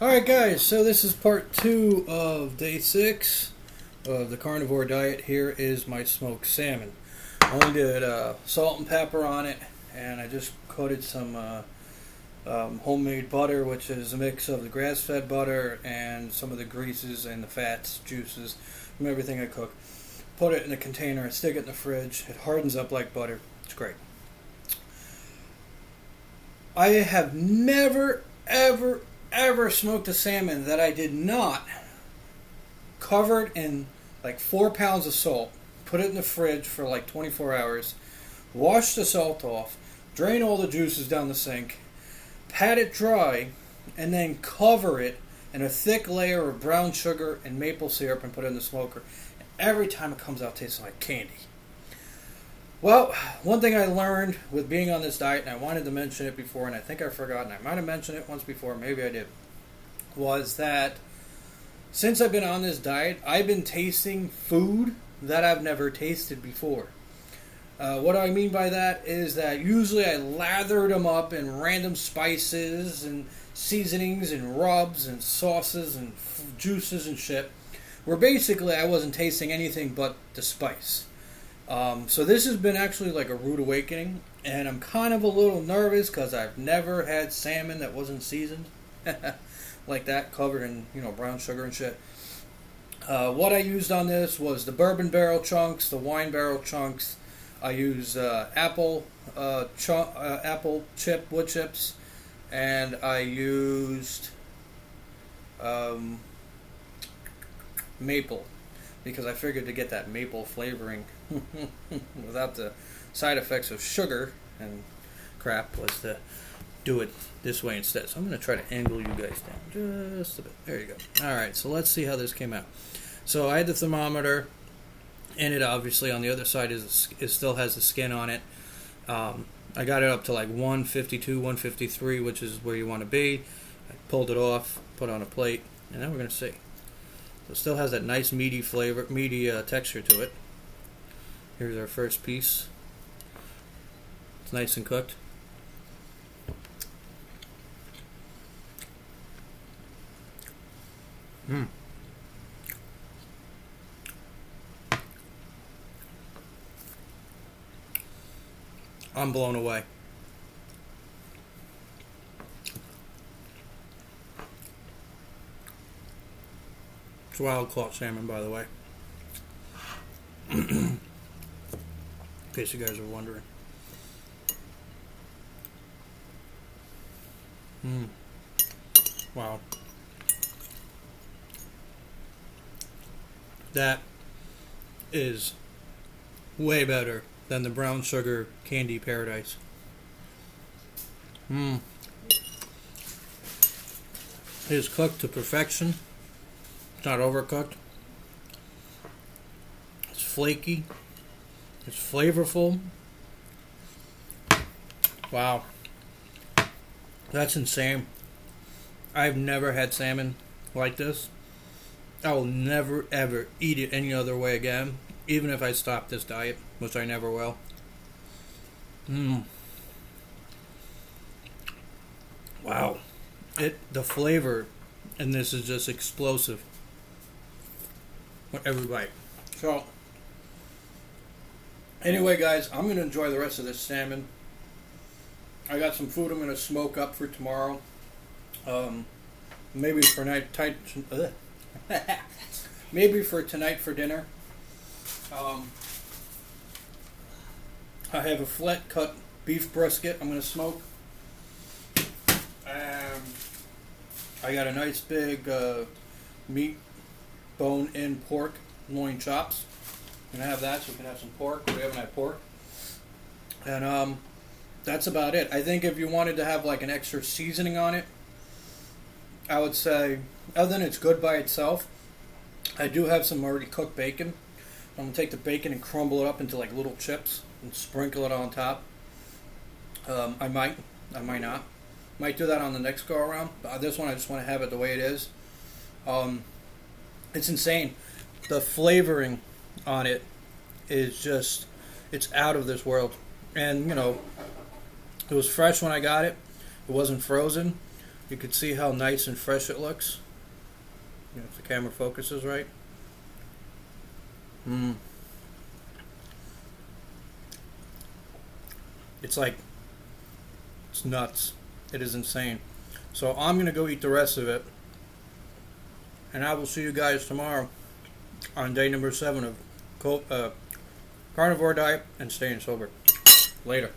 Alright guys, so this is part 2 of day 6 of the carnivore diet. Here is my smoked salmon. I only did salt and pepper on it, and I just coated some homemade butter, which is a mix of the grass-fed butter and some of the greases and the fats, juices from everything I cook. Put it in a container and stick it in the fridge. It hardens up like butter. It's great. I have never, ever smoked a salmon that I did not cover it in like 4 pounds of salt, put it in the fridge for like 24 hours, wash the salt off, drain all the juices down the sink, pat it dry, and then cover it in a thick layer of brown sugar and maple syrup and put it in the smoker. And every time it comes out tasting like candy. Well, one thing I learned with being on this diet, and I wanted to mention it before, and I think I forgot, and I might have mentioned it once before, maybe I did, was that since I've been on this diet, I've been tasting food that I've never tasted before. What I mean by that is that usually I lathered them up in random spices and seasonings and rubs and sauces and juices and shit, where basically I wasn't tasting anything but the spice. So this has been actually like a rude awakening, and I'm kind of a little nervous because I've never had salmon that wasn't seasoned like that, covered in brown sugar and shit. What I used on this was the bourbon barrel chunks, the wine barrel chunks. I use apple chip wood chips, and I used maple, because I figured to get that maple flavoring without the side effects of sugar and crap was to do it this way instead. So I'm going to try to angle you guys down just a bit. There you go. Alright, so let's see how this came out. So I had the thermometer, and it obviously on the other side it still has the skin on it. I got it up to like 152, 153, which is where you want to be. I pulled it off, put it on a plate, and now we're going to see. So it still has that nice meaty flavor, meaty texture to it. Here's our first piece. It's nice and cooked. I'm blown away. It's wild caught salmon, by the way. In case you guys are wondering. Wow. That is way better than the brown sugar candy paradise. It is cooked to perfection. It's not overcooked. It's flaky. It's flavorful. Wow. That's insane. I've never had salmon like this. I will never ever eat it any other way again, even if I stop this diet, which I never will. Wow. The flavor in this is just explosive with every bite. So, anyway guys, I'm going to enjoy the rest of this salmon. I got some food I'm going to smoke up for tomorrow. Maybe for maybe for tonight for dinner. I have a flat cut beef brisket I'm going to smoke. I got a nice big meat bone in pork loin chops. I'm going to have that so we can have some pork. We haven't had pork. And that's about it. I think if you wanted to have like an extra seasoning on it, I would say, other than it's good by itself, I do have some already cooked bacon. I'm going to take the bacon and crumble it up into like little chips and sprinkle it on top. I might not. Might do that on the next go around. This one I just want to have it the way it is. It's insane. The flavoring on it is just, it's out of this world. And, it was fresh when I got it. It wasn't frozen. You can see how nice and fresh it looks. You know, if the camera focuses right. It's like, it's nuts. It is insane. So I'm going to go eat the rest of it. And I will see you guys tomorrow on day number 7 of carnivore diet and staying sober. Later.